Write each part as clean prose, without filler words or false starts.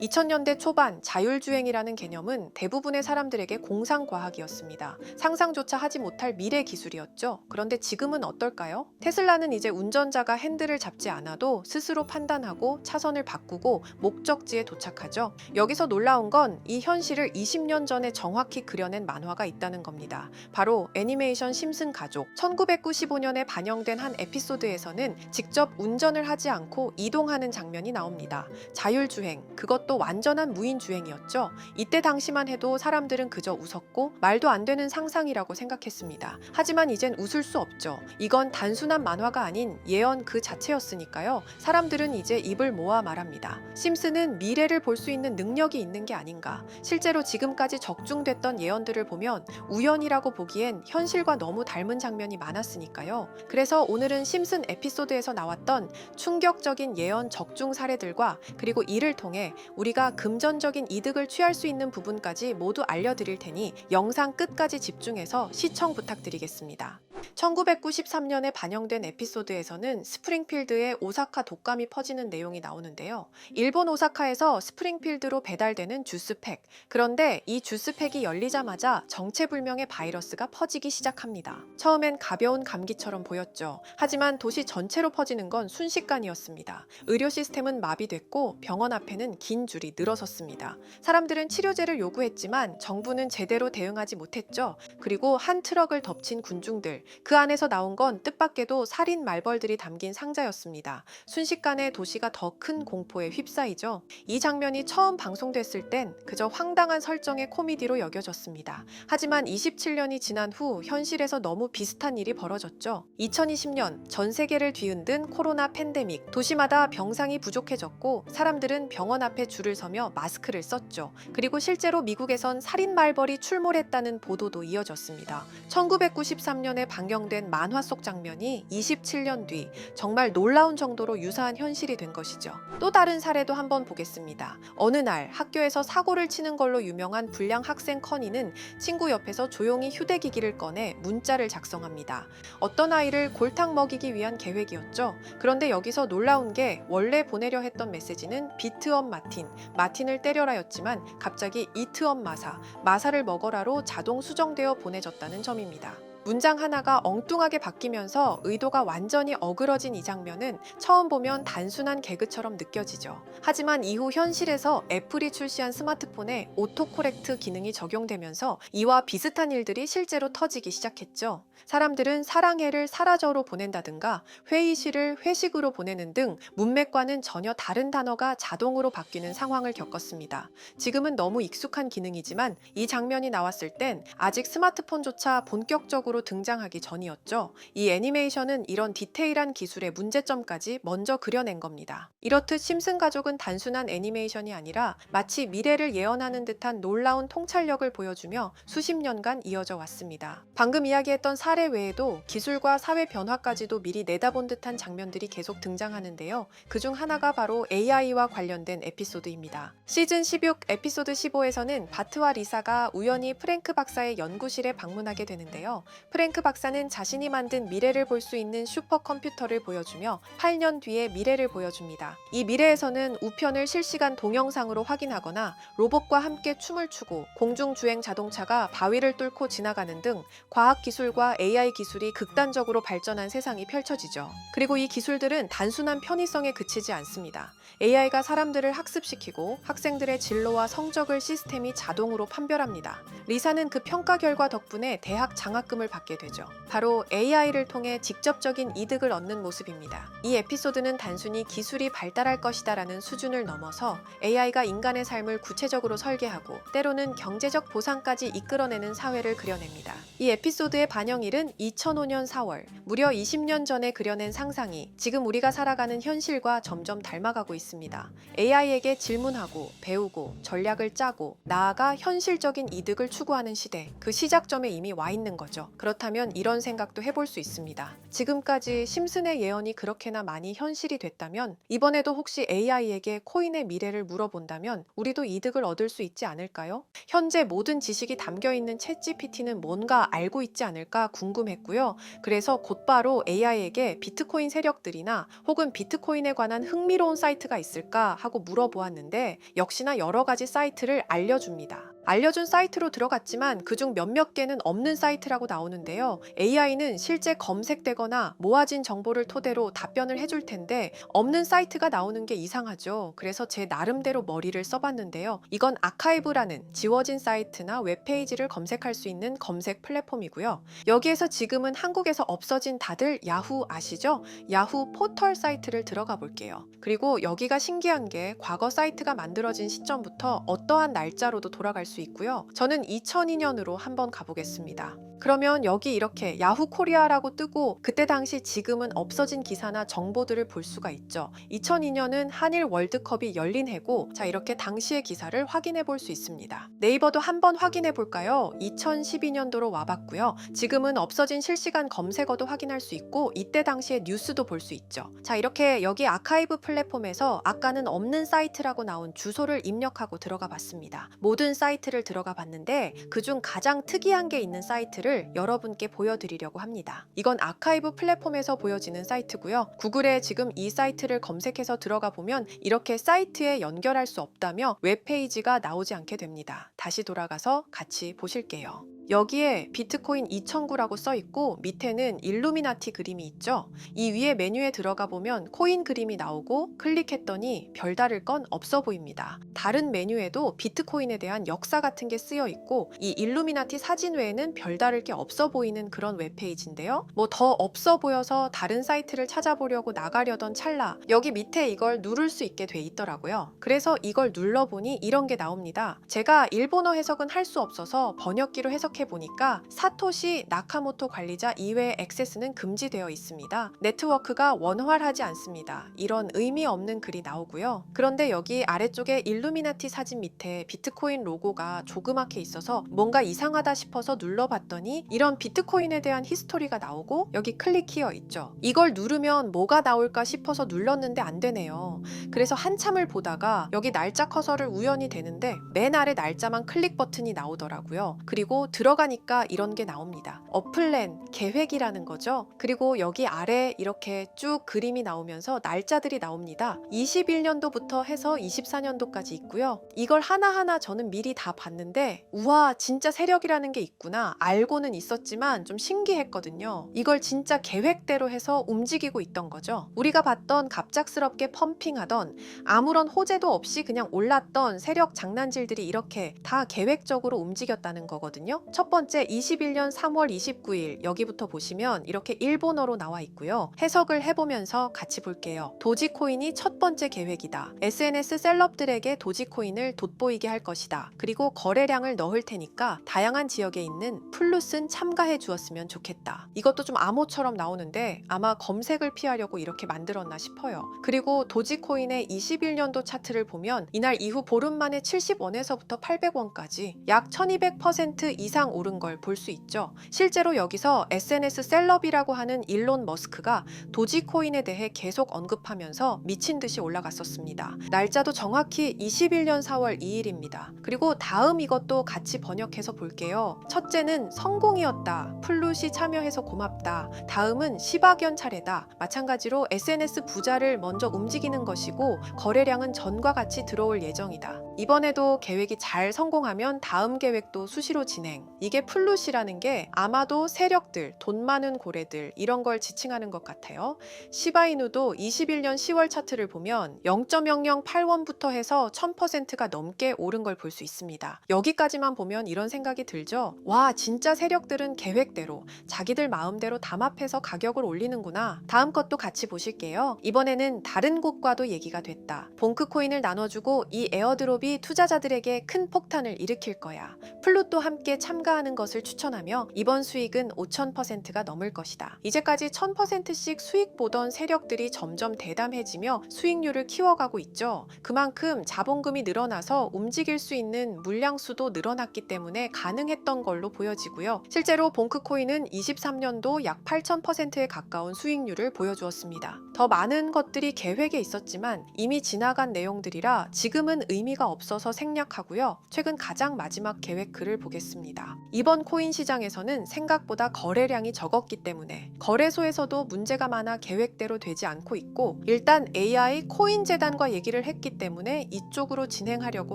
2000년대 초반 자율주행이라는 개념은 대부분의 사람들에게 공상과학이었습니다. 상상조차 하지 못할 미래 기술이었죠. 그런데 지금은 어떨까요? 테슬라는 이제 운전자가 핸들을 잡지 않아도 스스로 판단하고 차선을 바꾸고 목적지에 도착하죠. 여기서 놀라운 건 이 현실을 20년 전에 정확히 그려낸 만화가 있다는 겁니다. 바로 애니메이션 심슨 가족. 1995년에 반영된 한 에피소드에서는 직접 운전을 하지 않고 이동하는 장면이 나옵니다. 자율주행, 그것도 완전한 무인주행이었죠. 이때 당시만 해도 사람들은 그저 웃었고 말도 안 되는 상상이라고 생각했습니다. 하지만 이젠 웃을 수 없죠. 이건 단순한 만화가 아닌 예언 그 자체였으니까요. 사람들은 이제 입을 모아 말합니다. 심슨은 미래를 볼 수 있는 능력이 있는 게 아닌가. 실제로 지금까지 적중됐던 예언들을 보면 우연이라고 보기엔 현실과 너무 닮은 장면이 많았으니까요. 그래서 오늘은 심슨 에피소드에서 나왔던 충격적인 예언 적중 사례들과 그리고 이를 통해 우리가 금전적인 이득을 취할 수 있는 부분까지 모두 알려드릴 테니 영상 끝까지 집중해서 시청 부탁드리겠습니다. 1993년에 반영된 에피소드에서는 스프링필드에 오사카 독감이 퍼지는 내용이 나오는데요. 일본 오사카에서 스프링필드로 배달되는 주스팩. 그런데 이 주스팩이 열리자마자 정체불명의 바이러스가 퍼지기 시작합니다. 처음엔 가벼운 감기처럼 보였죠. 하지만 도시 전체로 퍼지는 건 순식간이었습니다. 의료 시스템은 마비됐고 병원 앞에는 긴 줄이 늘어섰습니다. 사람들은 치료제를 요구했지만 정부는 제대로 대응하지 못했죠. 그리고 한 트럭을 덮친 군중들. 그 안에서 나온 건 뜻밖에도 살인 말벌들이 담긴 상자였습니다. 순식간에 도시가 더 큰 공포에 휩싸이죠. 이 장면이 처음 방송됐을 땐 그저 황당한 설정의 코미디로 여겨졌습니다. 하지만 27년이 지난 후 현실에서 너무 비슷한 일이 벌어졌죠. 2020년 전 세계를 뒤흔든 코로나 팬데믹. 도시마다 병상이 부족해졌고 사람들은 병원 앞에 줄을 서며 마스크를 썼죠. 그리고 실제로 미국에선 살인 말벌이 출몰했다는 보도도 이어졌습니다. 1993년에 방영된 만화 속 장면이 27년 뒤 정말 놀라운 정도로 유사한 현실이 된 것이죠. 또 다른 사례도 한번 보겠습니다. 어느 날 학교에서 사고를 치는 걸로 유명한 불량 학생 커니는 친구 옆에서 조용히 휴대기기를 꺼내 문자를 작성합니다. 어떤 아이를 골탕 먹이기 위한 계획이었죠. 그런데 여기서 놀라운 게 원래 보내려 했던 메시지는 비트업 마틴, 마틴을 때려라였지만 갑자기 이트업 마사, 마사를 먹어라로 자동 수정되어 보내졌다는 점입니다. 문장 하나가 엉뚱하게 바뀌면서 의도가 완전히 어그러진 이 장면은 처음 보면 단순한 개그처럼 느껴지죠. 하지만 이후 현실에서 애플이 출시한 스마트폰에 오토코렉트 기능이 적용되면서 이와 비슷한 일들이 실제로 터지기 시작했죠. 사람들은 사랑해를 사라져로 보낸다든가 회의실을 회식으로 보내는 등 문맥과는 전혀 다른 단어가 자동으로 바뀌는 상황을 겪었습니다. 지금은 너무 익숙한 기능이지만 이 장면이 나왔을 땐 아직 스마트폰조차 본격적으로 등장하기 전이었죠. 이 애니메이션은 이런 디테일한 기술의 문제점까지 먼저 그려낸 겁니다. 이렇듯 심슨 가족은 단순한 애니메이션이 아니라 마치 미래를 예언하는 듯한 놀라운 통찰력을 보여주며 수십 년간 이어져 왔습니다. 방금 이야기했던 사례 외에도 기술과 사회 변화까지도 미리 내다본 듯한 장면들이 계속 등장하는데요. 그중 하나가 바로 AI와 관련된 에피소드입니다. 시즌 16 에피소드 15에서는 바트와 리사가 우연히 프랭크 박사의 연구실에 방문하게 되는데요. 프랭크 박사는 자신이 만든 미래를 볼 수 있는 슈퍼컴퓨터를 보여주며 8년 뒤의 미래를 보여줍니다. 이 미래에서는 우편을 실시간 동영상으로 확인하거나 로봇과 함께 춤을 추고 공중주행 자동차가 바위를 뚫고 지나가는 등 과학기술과 AI 기술이 극단적으로 발전한 세상이 펼쳐지죠. 그리고 이 기술들은 단순한 편의성에 그치지 않습니다. AI가 사람들을 학습시키고 학생들의 진로와 성적을 시스템이 자동으로 판별합니다. 리사는 그 평가 결과 덕분에 대학 장학금을 받게 되죠. 바로 AI를 통해 직접적인 이득을 얻는 모습입니다. 이 에피소드는 단순히 기술이 발달할 것이다라는 수준을 넘어서 AI가 인간의 삶을 구체적으로 설계하고 때로는 경제적 보상까지 이끌어내는 사회를 그려냅니다. 이 에피소드의 반영일은 2005년 4월, 무려 20년 전에 그려낸 상상이 지금 우리가 살아가는 현실과 점점 닮아가고 있습니다. AI에게 질문하고 배우고 전략을 짜고 나아가 현실적인 이득을 추구하는 시대, 그 시작점에 이미 와 있는 거죠. 그렇다면 그렇다면 이런 생각도 해볼 수 있습니다. 지금까지 심슨의 예언이 그렇게나 많이 현실이 됐다면 이번에도 혹시 AI에게 코인의 미래를 물어본다면 우리도 이득을 얻을 수 있지 않을까요? 현재 모든 지식이 담겨있는 챗GPT는 뭔가 알고 있지 않을까 궁금했고요. 그래서 곧바로 AI에게 비트코인 세력들이나 혹은 비트코인에 관한 흥미로운 사이트가 있을까 하고 물어보았는데 역시나 여러 가지 사이트를 알려줍니다. 알려준 사이트로 들어갔지만 그중 몇몇 개는 없는 사이트라고 나오는데요. AI는 실제 검색되거나 모아진 정보를 토대로 답변을 해줄 텐데 없는 사이트가 나오는 게 이상하죠. 그래서 제 나름대로 머리를 써봤는데요. 이건 아카이브라는 지워진 사이트나 웹페이지를 검색할 수 있는 검색 플랫폼이고요. 여기에서 지금은 한국에서 없어진 다들 야후 아시죠? 야후 포털 사이트를 들어가 볼게요. 그리고 여기가 신기한 게 과거 사이트가 만들어진 시점부터 어떠한 날짜로도 돌아갈 수 있고요. 저는 2002년으로 한번 가보겠습니다. 그러면 여기 이렇게 야후 코리아라고 뜨고 그때 당시 지금은 없어진 기사나 정보들을 볼 수가 있죠. 2002년은 한일 월드컵이 열린 해고 자 이렇게 당시의 기사를 확인해 볼 수 있습니다. 네이버도 한번 확인해 볼까요? 2012년도로 와봤고요. 지금은 없어진 실시간 검색어도 확인할 수 있고 이때 당시의 뉴스도 볼 수 있죠. 자 이렇게 여기 아카이브 플랫폼에서 아까는 없는 사이트라고 나온 주소를 입력하고 들어가 봤습니다. 모든 사이트를 들어가 봤는데 그중 가장 특이한 게 있는 사이트를 여러분께 보여드리려고 합니다. 이건 아카이브 플랫폼에서 보여지는 사이트고요. 구글에 지금 이 사이트를 검색해서 들어가 보면 이렇게 사이트에 연결할 수 없다며 웹페이지가 나오지 않게 됩니다. 다시 돌아가서 같이 보실게요. 여기에 비트코인 2009라고 써있고 밑에는 일루미나티 그림이 있죠. 이 위에 메뉴에 들어가 보면 코인 그림이 나오고 클릭했더니 별다를 건 없어 보입니다. 다른 메뉴에도 비트코인에 대한 역사 같은 게 쓰여 있고 이 일루미나티 사진 외에는 별다를 게 없어 보이는 그런 웹페이지인데요. 뭐 더 없어 보여서 다른 사이트를 찾아보려고 나가려던 찰나 여기 밑에 이걸 누를 수 있게 돼 있더라고요. 그래서 이걸 눌러보니 이런 게 나옵니다. 제가 일본어 해석은 할 수 없어서 번역기로 해보니까 사토시 나카모토 관리자 이외의 액세스는 금지되어 있습니다. 네트워크가 원활하지 않습니다. 이런 의미 없는 글이 나오고요. 그런데 여기 아래쪽에 일루미나티 사진 밑에 비트코인 로고가 조그맣게 있어서 뭔가 이상하다 싶어서 눌러봤더니 이런 비트코인에 대한 히스토리가 나오고 여기 클릭 히어 있죠. 이걸 누르면 뭐가 나올까 싶어서 눌렀는데 안 되네요. 그래서 한참을 보다가 여기 날짜 커서를 우연히 되는데 맨 아래 날짜만 클릭 버튼이 나오더라고요. 그리고 들어가니까 이런 게 나옵니다. 어플랜, 계획이라는 거죠. 그리고 여기 아래 이렇게 쭉 그림이 나오면서 날짜들이 나옵니다. 21년도부터 해서 24년도까지 있고요. 이걸 하나하나 저는 미리 다 봤는데 우와 진짜 세력이라는 게 있구나 알고는 있었지만 좀 신기했거든요. 이걸 진짜 계획대로 해서 움직이고 있던 거죠. 우리가 봤던 갑작스럽게 펌핑하던 아무런 호재도 없이 그냥 올랐던 세력 장난질들이 이렇게 다 계획적으로 움직였다는 거거든요. 첫 번째 21년 3월 29일 여기부터 보시면 이렇게 일본어로 나와 있고요. 해석을 해보면서 같이 볼게요. 도지코인이 첫 번째 계획이다. SNS 셀럽들에게 도지코인을 돋보이게 할 것이다. 그리고 거래량을 넣을 테니까 다양한 지역에 있는 플루슨 참가해 주었으면 좋겠다. 이것도 좀 암호처럼 나오는데 아마 검색을 피하려고 이렇게 만들었나 싶어요. 그리고 도지코인의 21년도 차트를 보면 이날 이후 보름 만에 70원에서부터 800원까지 약 1200% 이상 오른 걸 볼 수 있죠. 실제로 여기서 SNS 셀럽이라고 하는 일론 머스크가 도지코인에 대해 계속 언급하면서 미친 듯이 올라갔었습니다. 날짜도 정확히 21년 4월 2일입니다. 그리고 다음 이것도 같이 번역해서 볼게요. 첫째는 성공이었다. 플룻이 참여해서 고맙다. 다음은 시바견 차례다. 마찬가지로 SNS 부자를 먼저 움직이는 것이고 거래량은 전과 같이 들어올 예정이다. 이번에도 계획이 잘 성공하면 다음 계획도 수시로 진행. 이게 플룻이라는 게 아마도 세력들, 돈 많은 고래들 이런 걸 지칭하는 것 같아요. 시바이누도 21년 10월 차트를 보면 0.008원부터 해서 1000%가 넘게 오른 걸 볼 수 있습니다. 여기까지만 보면 이런 생각이 들죠. 와 진짜 세력들은 계획대로 자기들 마음대로 담합해서 가격을 올리는구나. 다음 것도 같이 보실게요. 이번에는 다른 곳과도 얘기가 됐다. 봉크코인을 나눠주고 이 에어드롭이 기업이 투자자들에게 큰 폭탄을 일으킬 거야. 플룻도 함께 참가하는 것을 추천하며 이번 수익은 5,000%가 넘을 것이다. 이제까지 1,000%씩 수익 보던 세력들이 점점 대담해지며 수익률을 키워가고 있죠. 그만큼 자본금이 늘어나서 움직일 수 있는 물량수도 늘어났기 때문에 가능했던 걸로 보여지고요. 실제로 봉크코인은 23년도 약 8,000%에 가까운 수익률을 보여주었습니다. 더 많은 것들이 계획에 있었지만 이미 지나간 내용들이라 지금은 의미가 없어서 생략하고요. 최근 가장 마지막 계획 글을 보겠습니다. 이번 코인 시장에서는 생각보다 거래량이 적었기 때문에 거래소에서도 문제가 많아 계획대로 되지 않고 있고, 일단 AI 코인 재단과 얘기를 했기 때문에 이쪽으로 진행하려고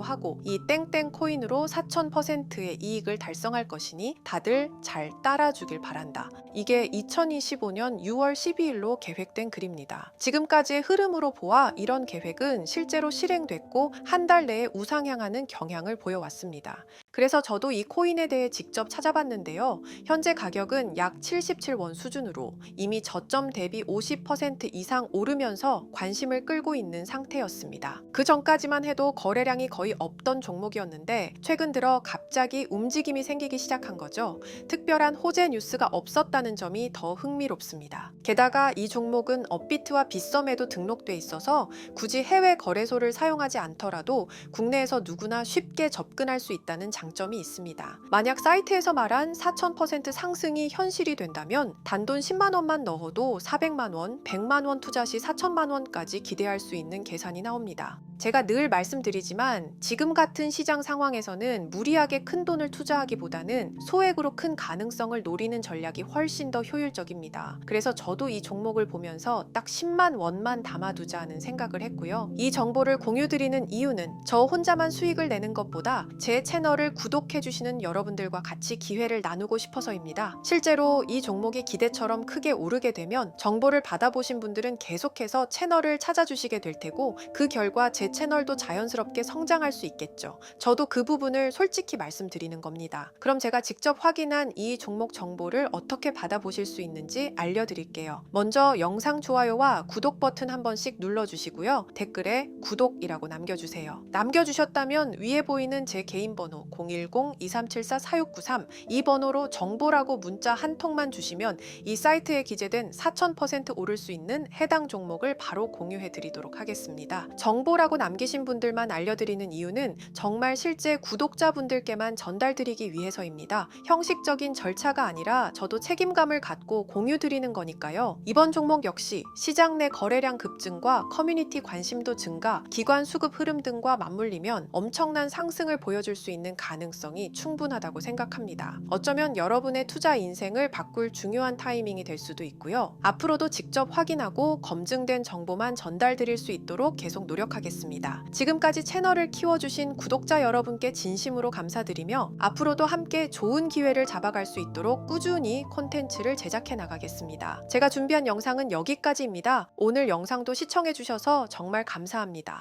하고, 이 땡땡 코인으로 4,000%의 이익을 달성할 것이니 다들 잘 따라주길 바란다. 이게 2025년 6월 12일로 계획된 글입니다. 지금까지의 흐름으로 보아 이런 계획은 실제로 실행됐고 한 달 내에 우상향하는 경향을 보여왔습니다. 그래서 저도 이 코인에 대해 직접 찾아봤는데요. 현재 가격은 약 77원 수준으로 이미 저점 대비 50% 이상 오르면서 관심을 끌고 있는 상태였습니다. 그 전까지만 해도 거래량이 거의 없던 종목이었는데 최근 들어 갑자기 움직임이 생기기 시작한 거죠. 특별한 호재 뉴스가 없었다는 점이 더 흥미롭습니다. 게다가 이 종목은 업비트와 빗썸에도 등록돼 있어서 굳이 해외 거래소를 사용하지 않더라도 국내에서 누구나 쉽게 접근할 수 있다는 장점이 있습니다. 만약 사이트에서 말한 4,000% 상승이 현실이 된다면 단돈 10만 원만 넣어도 400만 원, 100만 원 투자 시 4천만 원까지 기대할 수 있는 계산이 나옵니다. 제가 늘 말씀드리지만 지금 같은 시장 상황에서는 무리하게 큰 돈을 투자하기보다는 소액으로 큰 가능성을 노리는 전략이 훨씬 더 효율적입니다. 그래서 저도 이 종목을 보면서 딱 10만 원만 담아두자는 생각을 했고요. 이 정보를 공유드리는 이유는 저 혼자만 수익을 내는 것보다 제 채널을 구독해주시는 여러분들과 같이 기회를 나누고 싶어서입니다. 실제로 이 종목이 기대처럼 크게 오르게 되면 정보를 받아보신 분들은 계속해서 채널을 찾아주시게 될 테고, 그 결과 제 채널도 자연스럽게 성장할 수 있겠죠. 저도 그 부분을 솔직히 말씀드리는 겁니다. 그럼 제가 직접 확인한 이 종목 정보를 어떻게 받아보실 수 있는지 알려드릴게요. 먼저 영상 좋아요와 구독 버튼 한 번씩 눌러주시고요. 댓글에 구독이라고 남겨주세요. 남겨주셨다면 위에 보이는 제 개인 번호 010-2374-4693 이 번호로 정보라고 문자 한 통만 주시면 이 사이트에 기재된 4,000% 오를 수 있는 해당 종목을 바로 공유해 드리도록 하겠습니다. 정보라고 남기신 분들만 알려드리는 이유는 정말 실제 구독자분들께만 전달드리기 위해서입니다. 형식적인 절차가 아니라 저도 책임감을 갖고 공유드리는 거니까요. 이번 종목 역시 시장 내 거래량 급증과 커뮤니티 관심도 증가, 기관 수급 흐름 등과 맞물리면 엄청난 상승을 보여줄 수 있는 가능성이 충분하다고 생각합니다. 어쩌면 여러분의 투자 인생을 바꿀 중요한 타이밍이 될 수도 있고요. 앞으로도 직접 확인하고 검증된 정보만 전달드릴 수 있도록 계속 노력하겠습니다. 지금까지 채널을 키워주신 구독자 여러분께 진심으로 감사드리며 앞으로도 함께 좋은 기회를 잡아갈 수 있도록 꾸준히 콘텐츠를 제작해 나가겠습니다. 제가 준비한 영상은 여기까지입니다. 오늘 영상도 시청해주셔서 정말 감사합니다.